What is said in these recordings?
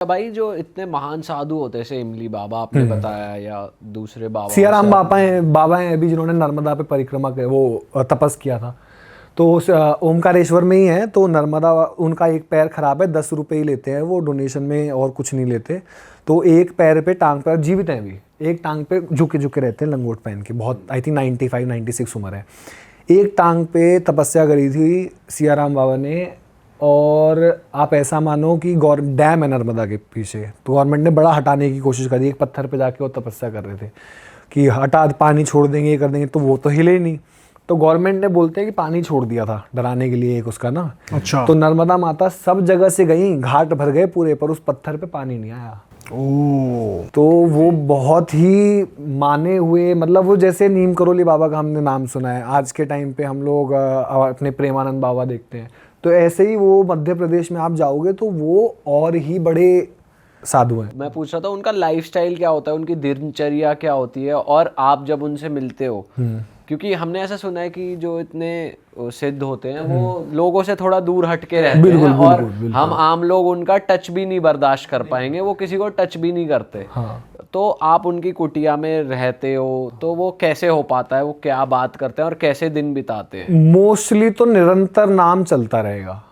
भाई जो इतने महान साधु होते हैं, जैसे इमली बाबा आपने बताया या दूसरे बाबा, सियाराम बाबा हैं अभी जिन्होंने नर्मदा पे परिक्रमा कर वो तपस किया था, तो उस ओमकारेश्वर में ही है। तो नर्मदा उनका एक पैर खराब है, 10 रुपये ही लेते हैं वो डोनेशन में, और कुछ नहीं लेते। तो एक पैर पे टांग पर जीवित हैं अभी, एक टांग पे झुके झुके रहते हैं लंगोट पहन के, बहुत आई थिंक 95-96 उम्र है। एक टांग पे तपस्या करी थी सियाराम बाबा ने, और आप ऐसा मानो कि डैम है नर्मदा के पीछे, तो गवर्नमेंट ने बड़ा हटाने की कोशिश करी। एक पत्थर पे जाके वो तपस्या कर रहे थे कि हटा पानी छोड़ देंगे, ये कर देंगे, तो वो तो हिले ही नहीं। तो गवर्नमेंट ने बोलते हैं कि पानी छोड़ दिया था डराने के लिए एक उसका ना। अच्छा। तो नर्मदा माता सब जगह से गई, घाट भर गए पूरे, पर उस पत्थर पे पानी नहीं आया। ओ, तो वो बहुत ही माने हुए, मतलब वो जैसे नीम करोली बाबा का हमने नाम सुना है, आज के टाइम पे हम लोग अपने प्रेमानंद बाबा देखते हैं, तो ऐसे ही वो मध्य प्रदेश में आप जाओगे तो वो और ही बड़े साधु हैं। मैं पूछ रहा था उनका लाइफस्टाइल क्या होता है, उनकी दिनचर्या क्या होती है, और आप जब उनसे मिलते हो, क्योंकि हमने ऐसा सुना है कि जो इतने सिद्ध होते हैं वो लोगों से थोड़ा दूर हटके रहते हैं, और हम आम लोग उनका टच भी नहीं बर्दाश्त कर पाएंगे, वो किसी को टच भी नहीं करते। हाँ। तो आप उनकी कुटिया में रहते हो, तो वो कैसे हो पाता है, वो क्या बात करते हैं और कैसे दिन बिताते हैं? मोस्टली तो निरंतर नाम चलता रहेगा,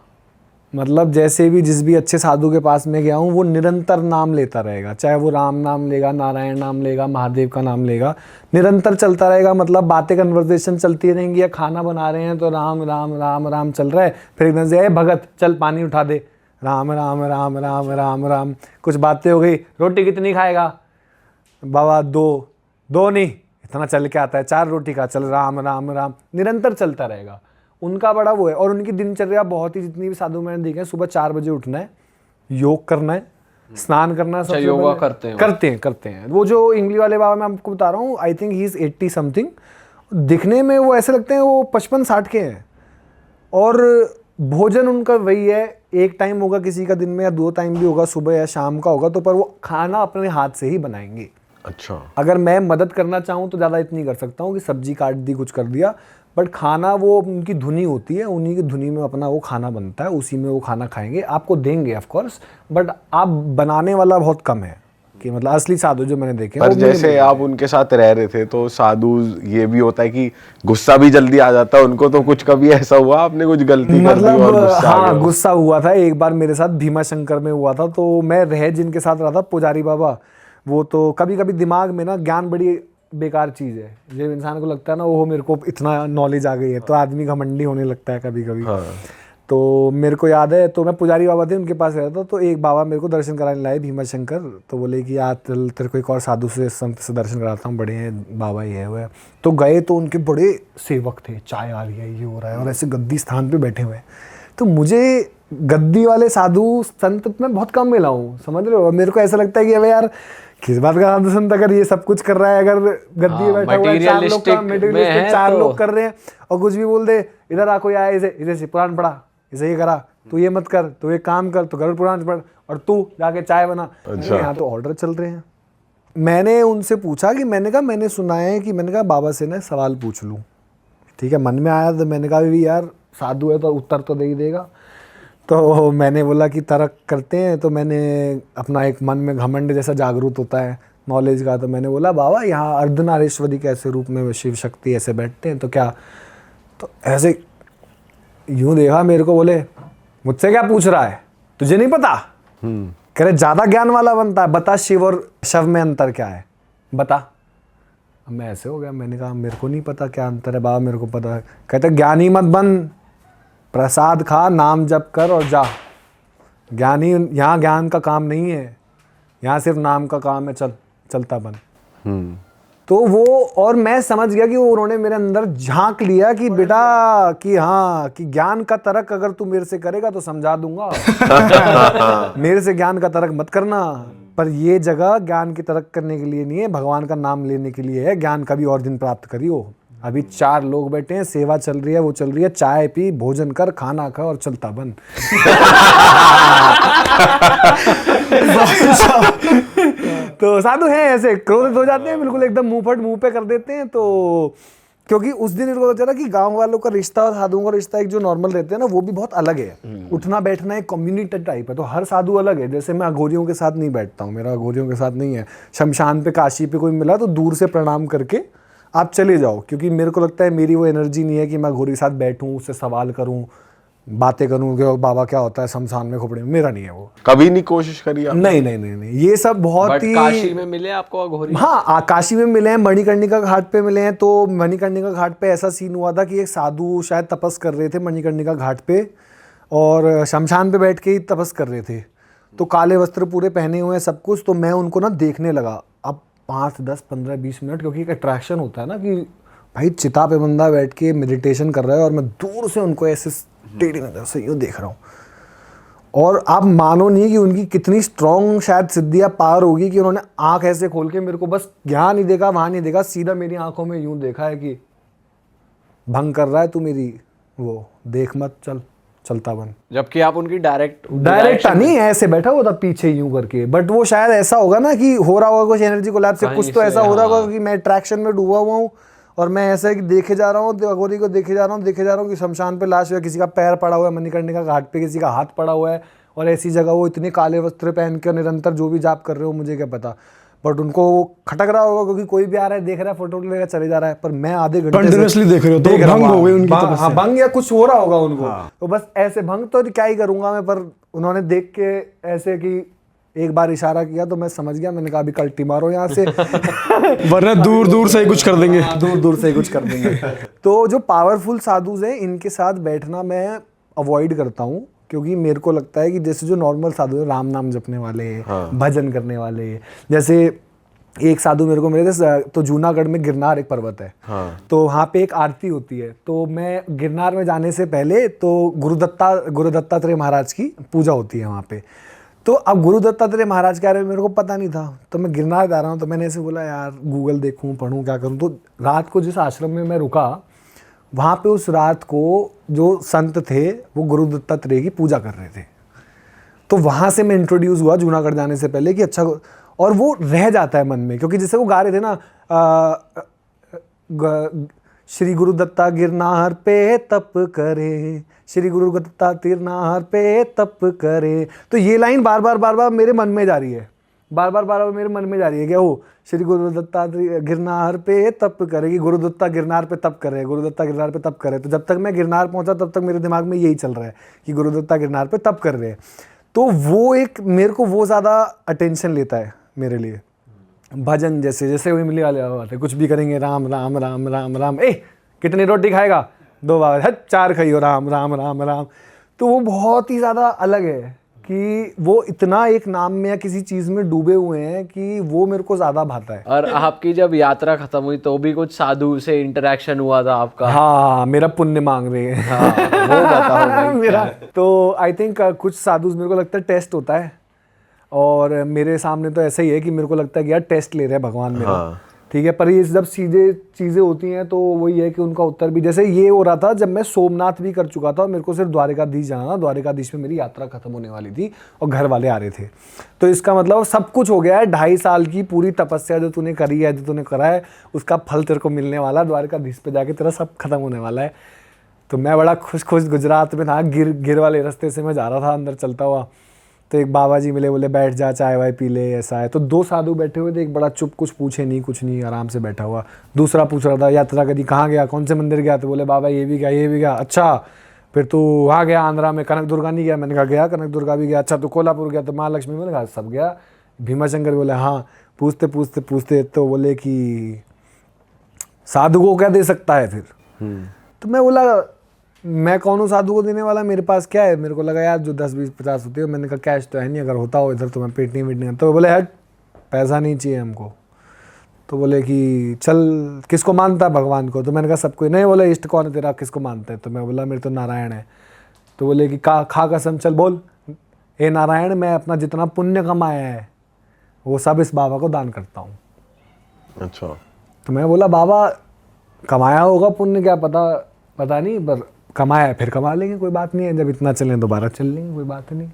मतलब जैसे भी जिस भी अच्छे साधु के पास में गया हूँ वो निरंतर नाम लेता रहेगा, चाहे वो राम नाम लेगा, नारायण नाम लेगा, महादेव का नाम लेगा, निरंतर चलता रहेगा। मतलब बातें कन्वर्सेशन चलती रहेंगी, या खाना बना रहे हैं तो राम राम राम राम चल रहा है, फिर एकदम से भगत चल पानी उठा दे, राम राम राम राम राम राम। कुछ बातें हो गई, रोटी कितनी खाएगा बाबा? दो नहीं, इतना चल के आता है, 4 रोटी का, चल राम राम राम, निरंतर चलता रहेगा। उनका बड़ा वो है। और उनकी दिनचर्या बहुत ही, जितनी भी साधु मैंने देखे हैं, सुबह 4 बजे उठना है, योग करना है, स्नान करना है, सबसे योगा करते हैं। वो जो इंगली वाले बाबा मैं आपको बता रहा हूँ, I think he is 80 something, दिखने में वो ऐसे लगते हैं वो 55-60 के हैं। और भोजन उनका वही है, एक टाइम होगा किसी का दिन में, या 2 टाइम भी होगा, सुबह या शाम का होगा, तो पर वो खाना अपने हाथ से ही बनाएंगे। अच्छा। अगर मैं मदद करना चाहूँ तो ज़्यादा इतनी कर सकता हूँ कि सब्जी काट दी, कुछ कर दिया, बट खाना वो उनकी धुनी होती है, उन्हीं की धुनी में अपना वो खाना बनता है, उसी में वो खाना खाएंगे, आपको देंगे ऑफ कोर्स, बट आप बनाने वाला बहुत कम है। कि मतलब असली साधु जो मैंने देखे, पर जैसे आप उनके साथ रह रहे थे तो साधु ये भी होता है कि गुस्सा भी जल्दी आ जाता है उनको, तो कुछ कभी ऐसा हुआ आपने कुछ गलती कर दी और गुस्सा आ गया? गुस्सा हुआ था एक बार मेरे साथ, भीमा शंकर में हुआ था। तो मैं जिनके साथ रहा था, पुजारी बाबा, वो तो कभी कभी दिमाग में ना ज्ञान बड़ी बेकार चीज़ है, जब इंसान को लगता है ना वो मेरे को इतना नॉलेज आ गई है, तो आदमी घमंडी होने लगता है कभी कभी। हाँ। तो मेरे को याद है, तो मैं पुजारी बाबा थे उनके पास रहता था, तो एक बाबा मेरे को दर्शन कराने लाए, भीमा शंकर, तो बोले कि यार तेरे को एक और साधु से संत से दर्शन कराता हूँ, बड़े हैं बाबा, ये है वो है। तो गए तो उनके बड़े सेवक थे, चाय आ रही है, ये हो रहा है, और ऐसे गद्दी स्थान पे बैठे हुए हैं। तो मुझे गद्दी वाले साधु संत में बहुत कम मिला हूँ, समझ रहे हो। मेरे को ऐसा लगता है कि अबे यार किस बात का साधु संत, अगर ये सब कुछ कर रहा है, अगर गद्दी में बैठा हुआ है, 4 लोग का मटेरियलिस्टिक 4 लोग कर रहे हैं, और कुछ भी बोल दे, इधर आ कोई आया, इधर से पुराण पढ़ा, इसे ये करा, तू ये मत कर, तू ये काम कर, तो गरुड़ पुराण पढ़, और तू जाके चाय बना। अच्छा। यहाँ तो ऑर्डर चल रहे हैं। मैंने उनसे पूछा कि मैंने कहा मैंने सुना है कि, मैंने कहा बाबा से ना सवाल पूछ लूँ, ठीक है, मन में आया, तो मैंने कहा भी यार साधु है तो उत्तर तो दे ही देगा। तो मैंने बोला कि तर्क करते हैं, तो मैंने अपना एक मन में घमंड जैसा जागरूक होता है नॉलेज का, तो मैंने बोला बाबा यहाँ अर्धनारीश्वरी के ऐसे रूप में शिव शक्ति ऐसे बैठते हैं, तो क्या? तो ऐसे यूं देखा मेरे को, बोले मुझसे क्या पूछ रहा है, तुझे नहीं पता? कह रहे ज्यादा ज्ञान वाला बनता है, बता शिव और शव में अंतर क्या है, बता। अब मैं ऐसे हो गया, मैंने कहा मेरे को नहीं पता क्या अंतर है बाबा, मेरे को पता है। कहते ज्ञानी मत बन, प्रसाद खा, नाम जप कर और जा। ज्ञानी, यहाँ ज्ञान का काम नहीं है, यहाँ सिर्फ नाम का काम है, चलता बन। तो वो, और मैं समझ गया कि वो उन्होंने मेरे अंदर झांक लिया कि बेटा, कि हाँ, कि ज्ञान का तर्क अगर तू मेरे से करेगा तो समझा दूंगा, मेरे से ज्ञान का तर्क मत करना। पर ये जगह ज्ञान की तर्क करने के लिए नहीं है, भगवान का नाम लेने के लिए है। ज्ञान कभी और दिन प्राप्त करियो। अभी 4 लोग बैठे हैं, सेवा चल रही है, वो चल रही है, चाय पी, भोजन कर, खाना खा और चलता बन। तो साधु हैं ऐसे, क्रोधित हो जाते हैं बिल्कुल एकदम, मुंह पे कर देते हैं। तो क्योंकि उस दिन इनको पता चला कि गांव वालों का रिश्ता और साधुओं का रिश्ता एक जो नॉर्मल रहते हैं ना, वो भी बहुत अलग है। उठना बैठना एक कम्युनिटी टाइप है, तो हर साधु अलग है। जैसे मैं अघोरियों के साथ नहीं बैठता हूँ, मेरा अघोरियों के साथ नहीं है। शमशान पे, काशी पे कोई मिला तो दूर से प्रणाम करके आप चले जाओ, क्योंकि मेरे को लगता है मेरी वो एनर्जी नहीं है कि मैं अघोरी के साथ बैठूँ, उससे सवाल करूँ, बातें करूँ कि बाबा क्या होता है शमशान में खोपड़ी में, मेरा नहीं है वो। कभी नहीं कोशिश करी आप? नहीं, ये सब बहुत ही। काशी में मिले आपको अघोरी? हाँ, काशी में मिले हैं, मणिकर्णिका घाट पे मिले हैं। तो मणिकर्णिका घाट पे ऐसा सीन हुआ था कि एक साधु शायद तपस कर रहे थे मणिकर्णिका घाट पे, और शमशान पे बैठ के ही तपस कर रहे थे। तो काले वस्त्र पूरे पहने हुए हैं, सब कुछ। तो मैं उनको ना देखने लगा। अब 5, 10, 15, 20 मिनट, क्योंकि एक अट्रैक्शन होता है ना कि भाई चिता पे बंदा बैठ के मेडिटेशन कर रहा है और मैं दूर से उनको ऐसे टेढ़ी नजर से यूँ देख रहा हूँ। और आप मानो नहीं कि उनकी कितनी स्ट्रॉन्ग शायद सिद्धि या पावर होगी कि उन्होंने आंख ऐसे खोल के मेरे को बस यहाँ नहीं देखा, वहाँ नहीं देखा, सीधा मेरी आंखों में यूँ देखा है कि भंग कर रहा है तू मेरी, वो देख मत, चलता बन। जबकि आप उनकी डायरेक्ट नहीं, ऐसे बैठा हुआ था पीछे यूं करके। बट वो शायद ऐसा होगा ना कि हो रहा होगा कुछ एनर्जी कोलैप्स से, कुछ तो ऐसा हो रहा होगा कि मैं अट्रैक्शन में डूबा हुआ हूँ और मैं ऐसा कि देखे जा रहा हूँ, अघोरी को देखे जा रहा हूँ कि शमशान पे लाश है, किसी का पैर पड़ा हुआ है मणिकर्णिका घाट पे, किसी का हाथ पड़ा हुआ है, और ऐसी जगह वो इतने काले वस्त्र पहन के निरंतर जो भी जाप कर रहे हो, मुझे क्या पता। बट उनको खटक रहा होगा क्योंकि कोई भी आ रहा है, देख रहा है, फोटो लेकर चले जा रहा है। पर मैं आधे घंटे कंटिन्यूअसली देख रहे हो, तो भंग हो गई उनकी तपस्या। हाँ, भंग या कुछ हो रहा होगा उनको। तो बस ऐसे भंग तो क्या ही करूंगा मैं, पर उन्होंने देख के ऐसे कि एक बार इशारा किया तो मैं समझ गया। मैंने कहा अभी कल्टी मारो यहाँ से वरना दूर दूर से ही कुछ कर देंगे। दूर से ही कुछ कर देंगे। तो जो पावरफुल साधुज हैं, इनके साथ बैठना मैं अवॉइड करता हूँ, क्योंकि मेरे को लगता है कि जैसे जो नॉर्मल साधु है, राम नाम जपने वाले, भजन करने वाले, जैसे एक साधु मेरे को मिले थे, तो जूनागढ़ में गिरनार एक पर्वत है। तो वहाँ पे एक आरती होती है। तो मैं गिरनार में जाने से पहले तो गुरु दत्तात्रेय महाराज की पूजा होती है वहाँ पे। तो अब गुरु दत्तात्रेय महाराज के बारे में मेरे को पता नहीं था, तो मैं गिरनार जा रहा हूँ, तो मैंने ऐसे बोला यार गूगल देखूँ, पढ़ूँ, क्या करूँ। तो रात को जिस आश्रम में मैं रुका, वहाँ पे उस रात को जो संत थे वो गुरु दत्तात्रेय की पूजा कर रहे थे। तो वहाँ से मैं इंट्रोड्यूस हुआ जूनागढ़ जाने से पहले कि अच्छा, और वो रह जाता है मन में, क्योंकि जैसे वो गा रहे थे ना, श्री गुरु दत्ता गिरनार पे तप करे, श्री गुरु दत्ता गिरनार पे तप करे। तो ये लाइन बार बार मेरे मन में जा रही है, बार बार मेरे मन में जा रही है। क्या वो श्री गुरु दत्ता गिरनार पे तप करे, कि गुरु दत्ता गिरनार पे तप करे, गुरु दत्ता गिरनार पे तप करे। तो जब तक मैं गिरनार पहुंचा तब तक मेरे दिमाग में यही चल रहा है कि गुरु दत्ता गिरनार पे तप कर रहे हैं। तो वो एक मेरे को वो ज़्यादा अटेंशन लेता है मेरे लिए। भजन जैसे वही मिलने वाले बात है, कुछ भी करेंगे राम राम राम राम राम, कितनी रोटी खाएगा, 2 बार, 4 खाइयो, राम राम राम राम। तो वो बहुत ही ज़्यादा अलग है कि वो इतना एक नाम में या किसी चीज़ में डूबे हुए हैं कि वो मेरे को ज़्यादा भाता है। और आपकी जब यात्रा खत्म हुई तो भी कुछ साधु से इंटरेक्शन हुआ था आपका? हाँ, मेरा पुण्य मांग रहे हैं। हाँ, वो बताओ भाई। मेरा तो आई थिंक कुछ साधु मेरे को लगता है टेस्ट होता है, और मेरे सामने तो ऐसा ही है कि मेरे को लगता है कि यार टेस्ट ले रहे हैं भगवान मेरा। ठीक है, पर ये जब सीधे चीज़ें होती हैं तो वही है कि उनका उत्तर भी, जैसे ये हो रहा था जब मैं सोमनाथ भी कर चुका था और मेरे को सिर्फ द्वारिकाधीश जाना था। द्वारिकाधीश में मेरी यात्रा खत्म होने वाली थी और घर वाले आ रहे थे। तो इसका मतलब सब कुछ हो गया है। 2.5 साल की पूरी तपस्या जो तूने करी है, जो तूने करा है, उसका फल तेरे को मिलने वाला है। द्वारिकाधीश पे जाके तेरा सब खत्म होने वाला है। तो मैं बड़ा खुश गुजरात में था, गिर वाले रास्ते से मैं जा रहा था अंदर चलता हुआ। तो एक बाबा जी मिले, बोले बैठ जा, चाय वाय पी ले, ऐसा है। तो 2 साधु बैठे हुए थे, एक बड़ा चुप, कुछ पूछे नहीं, कुछ नहीं, आराम से बैठा हुआ। दूसरा पूछ रहा था यात्रा करी, कहाँ गया, कौन से मंदिर गया? तो बोले बाबा ये भी गया। अच्छा, फिर तू वहाँ गया आंध्रा में, कनक दुर्गा नहीं गया? मैंने कहा गया, कनक दुर्गा भी गया। अच्छा, तो कोल्हापुर गया? तो महालक्ष्मी, मैंने कहा सब गया। भीमाशंकर बोले हाँ। पूछते तो बोले कि साधु को क्या दे सकता है फिर? तो मैं बोला मैं कौन हूँ साधु को देने वाला, मेरे पास क्या है? मेरे को लगा यार जो 10, 20, 50 होती है। मैंने कहा कैश तो है नहीं, अगर होता हो इधर तो मैं पेट नहीं। तो बोले यार पैसा नहीं चाहिए हमको। तो बोले कि चल किसको मानता है भगवान को? तो मैंने कहा सबको। नहीं, बोले इष्ट कौन है तेरा, किसको मानता है? तो मैं बोला मेरे तो नारायण है। तो बोले कि खा कसम, चल बोल, हे नारायण मैं अपना जितना पुण्य कमाया है वो सब इस बाबा को दान करता हूँ। अच्छा। तो मैं बोला बाबा कमाया होगा पुण्य, क्या पता नहीं, पर कमाया है, फिर कमा लेंगे, कोई बात नहीं है। जब इतना चलें दोबारा चल लेंगे, कोई बात नहीं।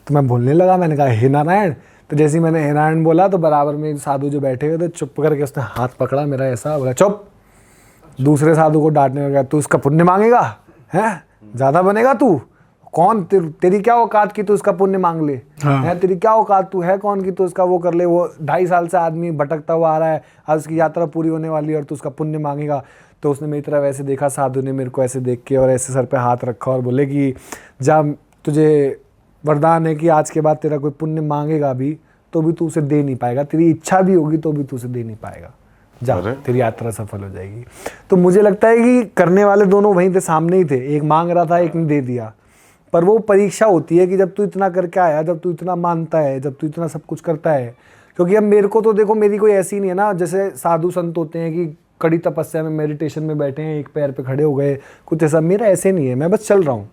तो मैं बोलने लगा, मैंने कहा हे नारायण। तो जैसे ही मैंने हे नारायण बोला तो बराबर में एक साधु जो बैठे हुए थे, चुप करके उसने हाथ पकड़ा मेरा ऐसा, बोला चुप, दूसरे साधु को डांटने लगा, तू इसका पुण्य मांगेगा, हैं ज़्यादा बनेगा तू, कौन तेरी क्या औकात की तू इसका पुण्य मांग ले, है तेरी क्या औकात, तू है कौन की तू इसका वो कर ले, वो 2.5 साल से आदमी भटकता हुआ आ रहा है, आज उसकी यात्रा पूरी होने वाली है और तू उसका पुण्य मांगेगा। तो उसने मेरी तरफ ऐसे देखा, साधु ने मेरे को ऐसे देख के और ऐसे सर पे हाथ रखा और बोले कि जब तुझे वरदान है कि आज के बाद तेरा कोई पुण्य मांगेगा भी तो भी तू उसे दे नहीं पाएगा, तेरी इच्छा भी होगी तो भी तू उसे दे नहीं पाएगा, जा तेरी यात्रा सफल हो जाएगी। तो मुझे लगता है कि करने वाले दोनों वहीं थे, सामने ही थे, एक मांग रहा था, एक ने दे दिया। पर वो परीक्षा होती है कि जब तू इतना करके आया, जब तू इतना मानता है, जब तू इतना सब कुछ करता है, क्योंकि अब मेरे को तो देखो मेरी कोई ऐसी नहीं है ना, जैसे साधु संत होते हैं कि कड़ी तपस्या में मेडिटेशन में बैठे हैं, एक पैर पे खड़े हो गए, कुछ ऐसा मेरा ऐसे नहीं है, मैं बस चल रहा हूँ।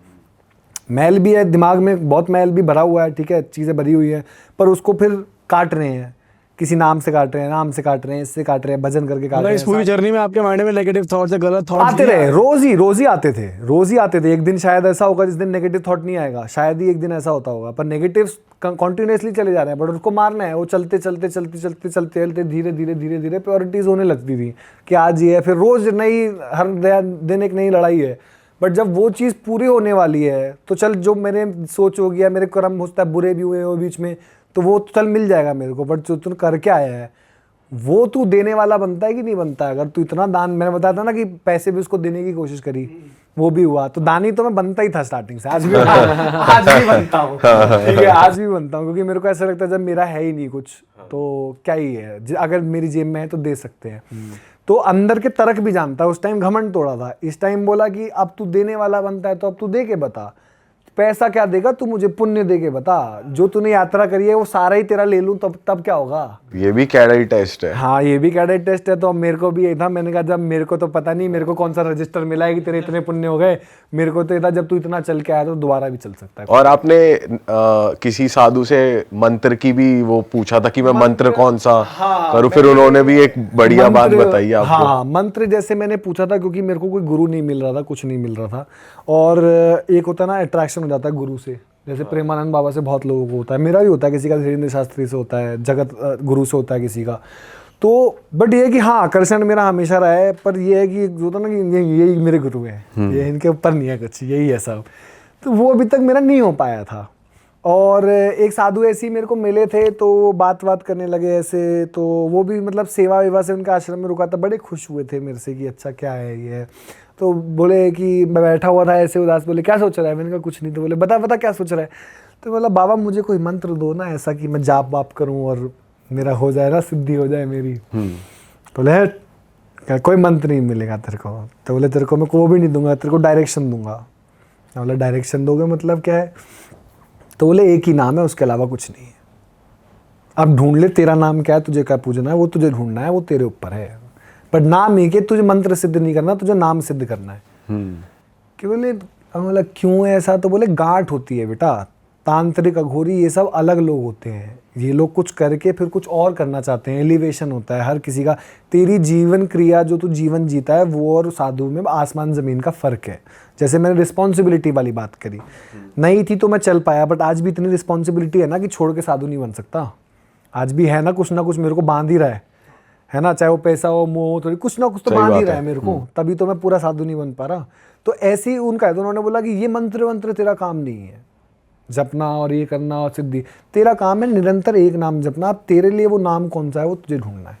मैल भी है दिमाग में, बहुत मैल भी भरा हुआ है, ठीक है, चीज़ें भरी हुई है, पर उसको फिर काट रहे हैं, किसी नाम से काट रहे हैं, नाम से काट रहे हैं, इससे काट रहे हैं, भजन करके काट रहे हैं। इस पूरी जर्नी में आपके माइंड में नेगेटिव थॉट्स या गलत थॉट्स आते रहे, रोज ही आते थे। एक दिन शायद ऐसा होगा जिस दिन नेगेटिव थॉट नहीं आएगा, शायद ही एक दिन ऐसा होता होगा, पर नेगेटिव कॉन्टिन्यूसली चले जा रहे हैं, बट उसको मारना है। वो चलते धीरे धीरे प्योरिटीज होने लगती थी कि आज ये है, फिर रोज नई, हर दिन एक नई लड़ाई है। बट जब वो चीज़ पूरी होने वाली है तो चल, जो मेरे सोच हो गया, मेरे कर्म होता है, बुरे भी हुए वो बीच में, तो वो चल मिल जाएगा मेरे को। बट जो तू करके आया है वो तू देने वाला बनता है कि नहीं बनता है। अगर तू इतना दान, मैंने बताया था ना कि पैसे भी उसको देने की कोशिश करी, वो भी हुआ, तो दानी तो मैं बनता ही था स्टार्टिंग से, आज भी बनता हूँ, ठीक है, आज भी बनता हूँ, क्योंकि मेरे को ऐसा लगता है जब मेरा है ही नहीं कुछ तो क्या ही है, अगर मेरी जेब में है तो दे सकते हैं। तो अंदर के तर्क भी जानता है, उस टाइम घमंड तोड़ा था, इस टाइम बोला कि अब तू देने वाला बनता है तो अब तू दे के बता, पैसा क्या देगा तू, मुझे पुण्य दे के बता, जो तूने यात्रा करी है वो सारा ही तेरा ले लूं तब क्या होगा। ये भी कैडेट टेस्ट है। हाँ, ये भी कैडेट टेस्ट है। तो अब मेरे को भी ये था, मैंने कहा जब मेरे को तो पता नहीं मेरे को कौन सा रजिस्टर मिला है कि तेरे इतने पुण्य हो गए, मेरे को तो ये था जब तू इतना चल के आया तो दोबारा भी चल सकता है। और आपने किसी साधु से मंत्र की भी वो पूछा था कि मैं मंत्र कौन सा करूं, फिर उन्होंने भी एक बढ़िया बात बताई आपको। हाँ, मंत्र जैसे मैंने पूछा था, क्योंकि मेरे को कोई गुरु नहीं मिल रहा था, कुछ नहीं मिल रहा था, और एक होता ना अट्रैक्शन हो जाता है गुरु से, जैसे प्रेमानंद बाबा से बहुत लोगों को होता है, मेरा भी होता है, किसी का धीरेन्द्र शास्त्री से होता है, जगत गुरु से होता है किसी का। तो बट ये है कि हाँ, आकर्षण मेरा हमेशा रहा है, पर ये है कि जो होता ना कि यही मेरे गुरु हैं, ये इनके ऊपर नहीं है कुछ, यही है सब, तो वो अभी तक मेरा नहीं हो पाया था। और एक साधु ऐसे ही मेरे को मिले थे, तो बात करने लगे ऐसे, तो वो भी मतलब सेवा वेवा से उनका आश्रम में रुका था, बड़े खुश हुए थे मेरे से कि अच्छा क्या है ये। तो बोले कि मैं बैठा हुआ था ऐसे उदास, बोले क्या सोच रहा है, मैंने कहा कुछ नहीं। तो बोले बता क्या सोच रहा है। तो बोला बाबा मुझे कोई मंत्र दो ना ऐसा कि मैं जाप वाप करूँ और मेरा हो जाए ना, सिद्धि हो जाए मेरी। बोले कोई मंत्र नहीं मिलेगा तेरे को। तो बोले तेरे को मैं को भी नहीं दूंगा, तेरे को डायरेक्शन दूंगा। बोला डायरेक्शन दोगे मतलब क्या है। तो बोले एक ही नाम है, उसके अलावा कुछ नहीं है, अब ढूंढ ले तेरा नाम क्या है, तुझे क्या पूजना है वो तुझे ढूंढना है, वो तेरे ऊपर है। बट नाम ही कि तुझे मंत्र सिद्ध नहीं करना, तुझे नाम सिद्ध करना है। कि बोले बोला क्यों है ऐसा। तो बोले गांठ होती है बेटा, तांत्रिक अघोरी ये सब अलग लोग होते हैं, ये लोग कुछ करके फिर कुछ और करना चाहते हैं, एलिवेशन होता है हर किसी का। तेरी जीवन क्रिया जो तू जीवन जीता है वो और साधु में आसमान ज़मीन का फ़र्क है। जैसे मैंने रिस्पॉन्सिबिलिटी वाली बात करी, नहीं थी तो मैं चल पाया, बट आज भी इतनी रिस्पॉन्सिबिलिटी है ना कि छोड़ के साधु नहीं बन सकता। आज भी है ना कुछ मेरे को बांध ही रहा है ना, चाहे वो पैसा हो, मोह, थोड़ी कुछ ना कुछ तो बांध ही रहा है मेरे को, तभी तो मैं पूरा साधु नहीं बन पा रहा। तो ऐसे ही उनका है। तो उन्होंने बोला कि ये मंत्र तेरा काम नहीं है, जपना और ये करना और सिद्धि, तेरा काम है निरंतर एक नाम जपना। अब तेरे लिए वो नाम कौन सा है वो तुझे ढूंढना है।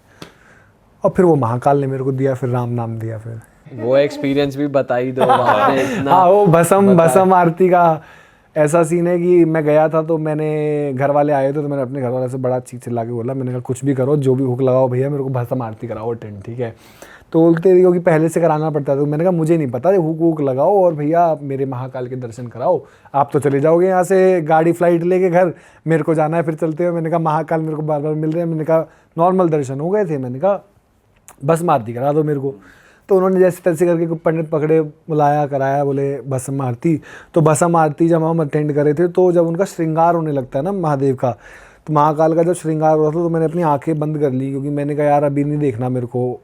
और फिर वो महाकाल ने मेरे को दिया, फिर राम नाम दिया। फिर वो एक्सपीरियंस भी बता ही दो। हाँ, वो भस्म आरती का ऐसा सीन है कि मैं गया था, तो मैंने घर वाले आए थे, तो मैंने अपने घर वाले से बड़ा चीख चिल्ला के बोला, मैंने कहा कुछ भी करो, जो भी हुक लगाओ भैया, मेरे को भस्म आरती कराओ अटेंड, ठीक है। तो बोलते क्योंकि पहले से कराना पड़ता था। तो मैंने कहा मुझे नहीं पता, हुक लगाओ और भैया मेरे महाकाल के दर्शन कराओ। आप तो चले जाओगे यहाँ से गाड़ी फ्लाइट लेके घर, मेरे को जाना है फिर चलते हुए। मैंने कहा महाकाल मेरे को बार बार मिल रहे हैं। मैंने कहा नॉर्मल दर्शन हो गए थे, मैंने कहा भस्म आरती करा दो मेरे को। तो उन्होंने जैसे तैसे करके पंडित पकड़े, बुलाया, कराया, बोले भस्म आरती। तो भस्म आरती जब हम अटेंड करे थे, तो जब उनका श्रृंगार होने लगता है ना महादेव का, तो महाकाल का जब श्रृंगार हुआ था, तो मैंने अपनी आंखें बंद कर ली, क्योंकि मैंने कहा यार अभी नहीं देखना मेरे को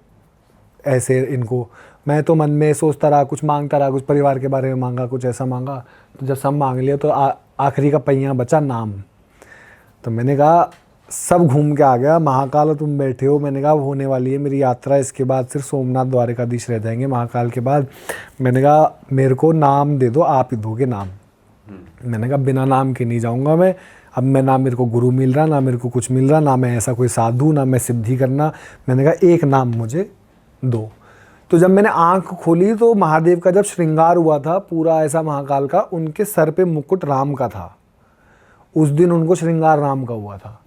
ऐसे इनको। मैं तो मन में सोचता रहा, कुछ मांगता रहा, कुछ परिवार के बारे में मांगा, कुछ ऐसा मांगा। तो जब सब मांग लिया तो आखिरी का पहिया बचा नाम। तो मैंने कहा सब घूम के आ गया। महाकाल तुम बैठे हो, मैंने कहा होने वाली है मेरी यात्रा, इसके बाद सिर्फ सोमनाथ द्वारकाधीश रह जाएंगे महाकाल के बाद। मैंने कहा मेरे को नाम दे दो, आप ही दोगे नाम। मैंने कहा बिना नाम के नहीं जाऊंगा मैं। अब मैं ना मेरे को गुरु मिल रहा, ना मेरे को कुछ मिल रहा, ना मैं ऐसा कोई साधु, ना मैं सिद्धि करना। मैंने कहा एक नाम मुझे दो। तो जब मैंने आंख खोली तो महादेव का जब श्रृंगार हुआ था पूरा ऐसा महाकाल का, उनके सर पे मुकुट राम का था। उस दिन उनको श्रृंगार राम का हुआ था।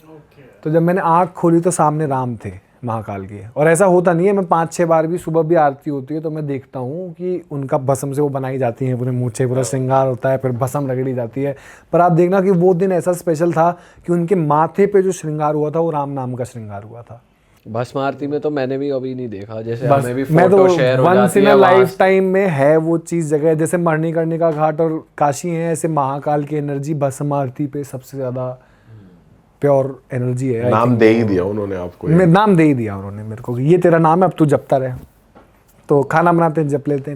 तो जब मैंने आंख खोली तो सामने राम थे महाकाल के। और ऐसा होता नहीं है, मैं 5-6 बार भी, सुबह भी आरती होती है तो मैं देखता हूँ कि उनका भस्म से वो बनाई जाती है, पूरे मूछे, पूरा श्रृंगार होता है, फिर भस्म रगड़ी जाती है। पर आप देखना कि वो दिन ऐसा स्पेशल था कि उनके माथे पे जो श्रृंगार हुआ था वो राम नाम का श्रृंगार हुआ था। भस्म आरती में तो मैंने भी अभी नहीं देखा, जैसे बस हमें भी मैं तो फोटो शेयर हो वंस जाती इन है अ वहाँ लाइफ टाइम में है वो चीज़ जगह। जैसे मणिकर्णिका घाट और काशी है, ऐसे महाकाल की एनर्जी भस्म आरती पे सबसे ज़्यादा प्योर एनर्जी है। नाम दे ही दिया उन्होंने आपको। नाम दे ही दिया उन्होंने मेरे को, ये तेरा नाम है अब तू जपता रहे। तो खाना बनाते हैं जप लेते हैं।